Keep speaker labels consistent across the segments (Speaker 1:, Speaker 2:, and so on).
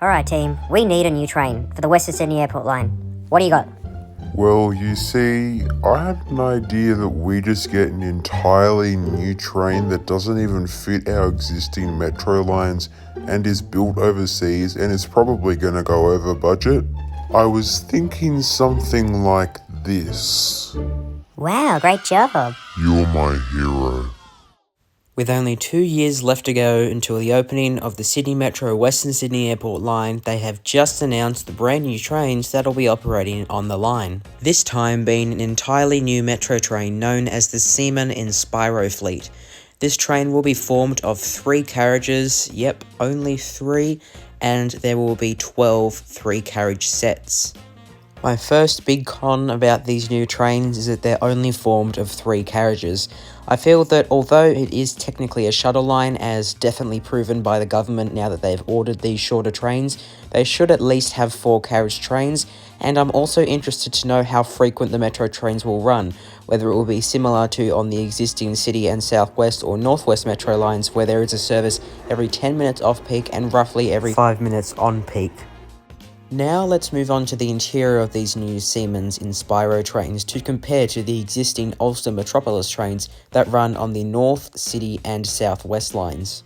Speaker 1: Alright team, we need a new train for the Western Sydney Airport line. What do you got?
Speaker 2: Well, you see, I had an idea that we just get an entirely new train that doesn't even fit our existing metro lines and is built overseas and is probably going to go over budget. I was thinking something like this.
Speaker 1: Wow, great job.
Speaker 2: You're my hero.
Speaker 3: With only 2 years left to go until the opening of the Sydney Metro Western Sydney Airport line, they have just announced the brand new trains that'll be operating on the line. This time being an entirely new metro train known as the Siemens Inspiro fleet. This train will be formed of 3 carriages, yep, only 3, and there will be 12 3-carriage sets. My first big con about these new trains is that they're only formed of 3 carriages. I feel that although it is technically a shuttle line, as definitely proven by the government now that they've ordered these shorter trains, they should at least have 4-carriage trains, and I'm also interested to know how frequent the metro trains will run, whether it will be similar to on the existing City and Southwest or Northwest metro lines where there is a service every 10 minutes off peak and roughly every 5 minutes on peak. Now let's move on to the interior of these new Siemens Inspiro trains to compare to the existing Ulster Metropolis trains that run on the North, City and Southwest lines.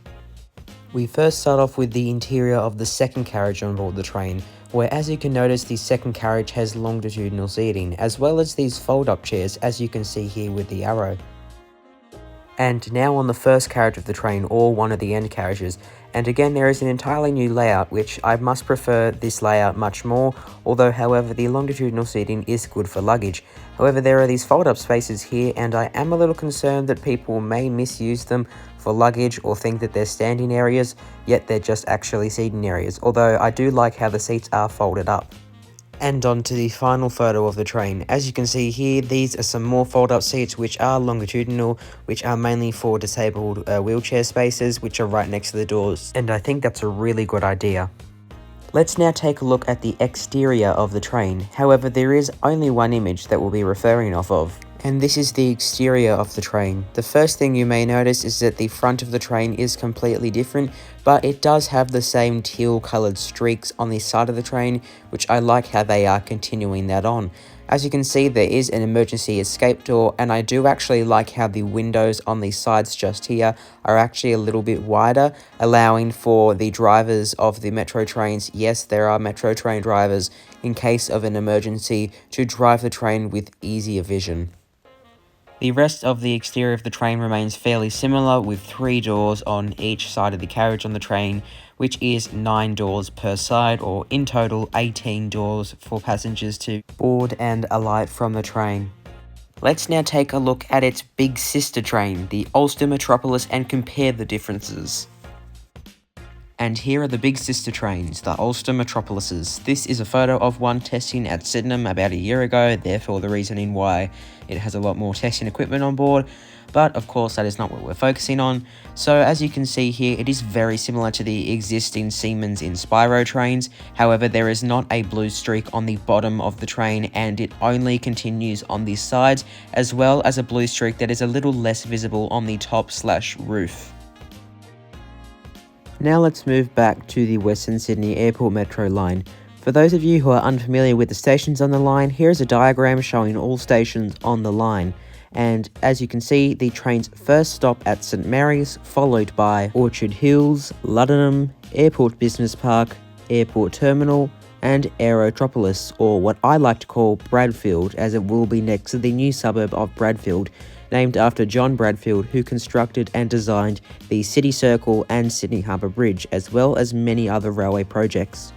Speaker 3: We first start off with the interior of the second carriage on board the train, where as you can notice the second carriage has longitudinal seating, as well as these fold-up chairs as you can see here with the arrow. And now on the first carriage of the train, or one of the end carriages, and again there is an entirely new layout, which I must prefer this layout much more, although however the longitudinal seating is good for luggage. However, there are these fold-up spaces here, and I am a little concerned that people may misuse them for luggage or think that they're standing areas, yet they're just actually seating areas, although I do like how the seats are folded up. And on to the final photo of the train. As you can see here, these are some more fold-up seats which are longitudinal, which are mainly for disabled wheelchair spaces, which are right next to the doors, and I think that's a really good idea. Let's now take a look at the exterior of the train. However, there is only one image that we'll be referring off of, and this is the exterior of the train. The first thing you may notice is that the front of the train is completely different, but it does have the same teal coloured streaks on the side of the train, which I like how they are continuing that on. As you can see, there is an emergency escape door, and I do actually like how the windows on the sides just here are actually a little bit wider, allowing for the drivers of the metro trains, yes, there are metro train drivers, in case of an emergency, to drive the train with easier vision. The rest of the exterior of the train remains fairly similar, with 3 doors on each side of the carriage on the train, which is 9 doors per side, or in total 18 doors for passengers to board and alight from the train. Let's now take a look at its big sister train, the Ulster Metropolis, and compare the differences. And here are the big sister trains, the Ulster Metropolises. This is a photo of one testing at Sydenham about a year ago, therefore the reasoning why it has a lot more testing equipment on board, but of course that is not what we're focusing on. So as you can see here, it is very similar to the existing Siemens Inspiro trains, however there is not a blue streak on the bottom of the train, and it only continues on the sides, as well as a blue streak that is a little less visible on the top/roof. Now let's move back to the Western Sydney Airport Metro line. For those of you who are unfamiliar with the stations on the line, here is a diagram showing all stations on the line. And as you can see, the trains first stop at St Mary's, followed by Orchard Hills, Luddenham, Airport Business Park, Airport Terminal, and Aerotropolis, or what I like to call Bradfield, as it will be next to the new suburb of Bradfield, named after John Bradfield, who constructed and designed the City Circle and Sydney Harbour Bridge, as well as many other railway projects.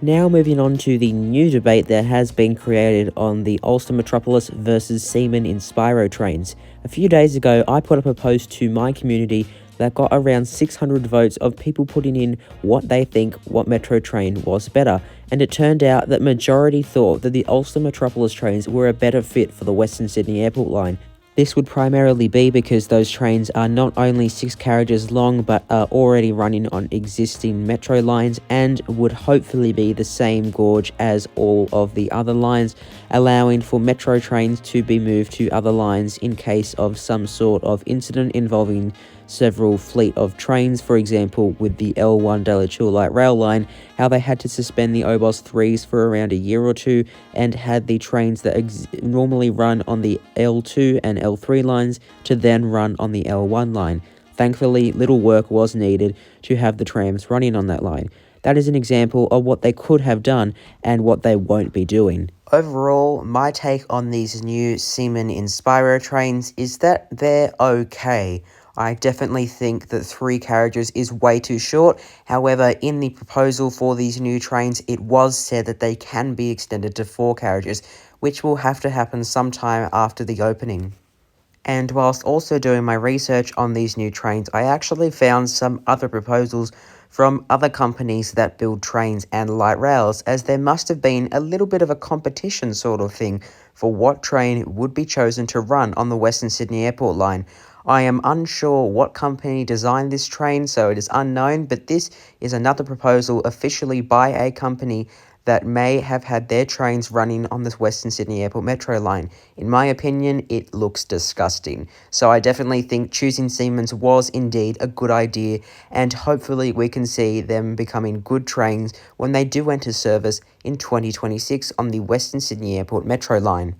Speaker 3: Now moving on to the new debate that has been created on the Ulster Metropolis versus Siemens Inspiro trains. A few days ago, I put up a post to my community that got around 600 votes of people putting in what they think what metro train was better, and it turned out that majority thought that the Ulster Metropolis trains were a better fit for the Western Sydney Airport line. This would primarily be because those trains are not only 6 carriages long, but are already running on existing metro lines and would hopefully be the same gauge as all of the other lines, allowing for metro trains to be moved to other lines in case of some sort of incident involving several fleet of trains, for example with the L1 Dyalla Light Rail line, how they had to suspend the OBOS 3s for around a year or two and had the trains that normally run on the L2 and L3 lines to then run on the L1 line. Thankfully, little work was needed to have the trams running on that line. That is an example of what they could have done and what they won't be doing. Overall, my take on these new Siemens Inspiro trains is that they're okay. I definitely think that 3 carriages is way too short. However, in the proposal for these new trains, it was said that they can be extended to 4 carriages, which will have to happen sometime after the opening. And whilst also doing my research on these new trains, I actually found some other proposals from other companies that build trains and light rails, as there must have been a little bit of a competition sort of thing for what train would be chosen to run on the Western Sydney Airport line. I am unsure what company designed this train, so it is unknown, but this is another proposal officially by a company that may have had their trains running on the Western Sydney Airport Metro line. In my opinion, it looks disgusting. So I definitely think choosing Siemens was indeed a good idea, and hopefully we can see them becoming good trains when they do enter service in 2026 on the Western Sydney Airport Metro line.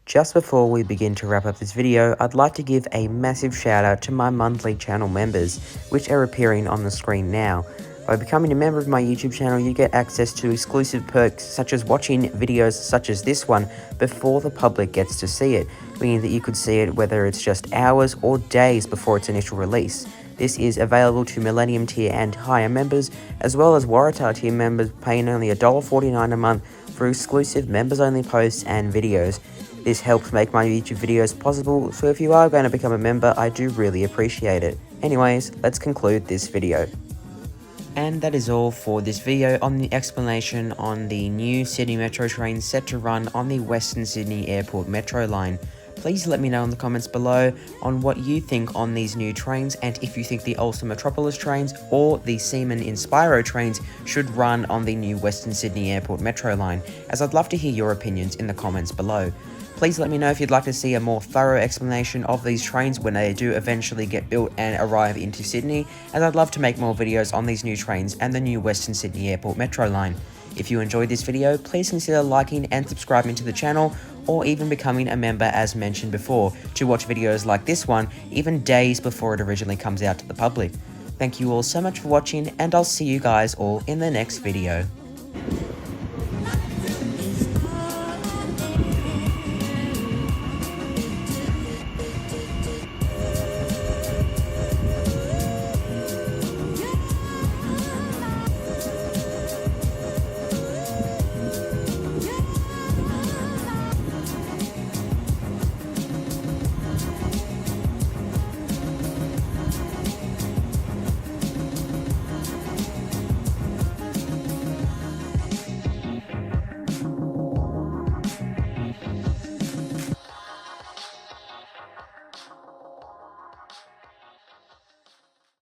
Speaker 3: Just before we begin to wrap up this video, I'd like to give a massive shout out to my monthly channel members, which are appearing on the screen now. By becoming a member of my YouTube channel, you get access to exclusive perks such as watching videos such as this one before the public gets to see it, meaning that you could see it whether it's just hours or days before its initial release. This is available to Millennium tier and higher members, as well as Waratah tier members paying only $1.49 a month for exclusive members-only posts and videos. This helps make my YouTube videos possible, so if you are going to become a member, I do really appreciate it. Anyways, let's conclude this video. And that is all for this video on the explanation on the new Sydney Metro train set to run on the Western Sydney Airport Metro line. Please let me know in the comments below on what you think on these new trains, and if you think the Ulster Metropolis trains or the Siemens Inspiro trains should run on the new Western Sydney Airport Metro line, as I'd love to hear your opinions in the comments below. Please let me know if you'd like to see a more thorough explanation of these trains when they do eventually get built and arrive into Sydney, as I'd love to make more videos on these new trains and the new Western Sydney Airport Metro line. If you enjoyed this video, please consider liking and subscribing to the channel, or even becoming a member as mentioned before, to watch videos like this one even days before it originally comes out to the public. Thank you all so much for watching, and I'll see you guys all in the next video.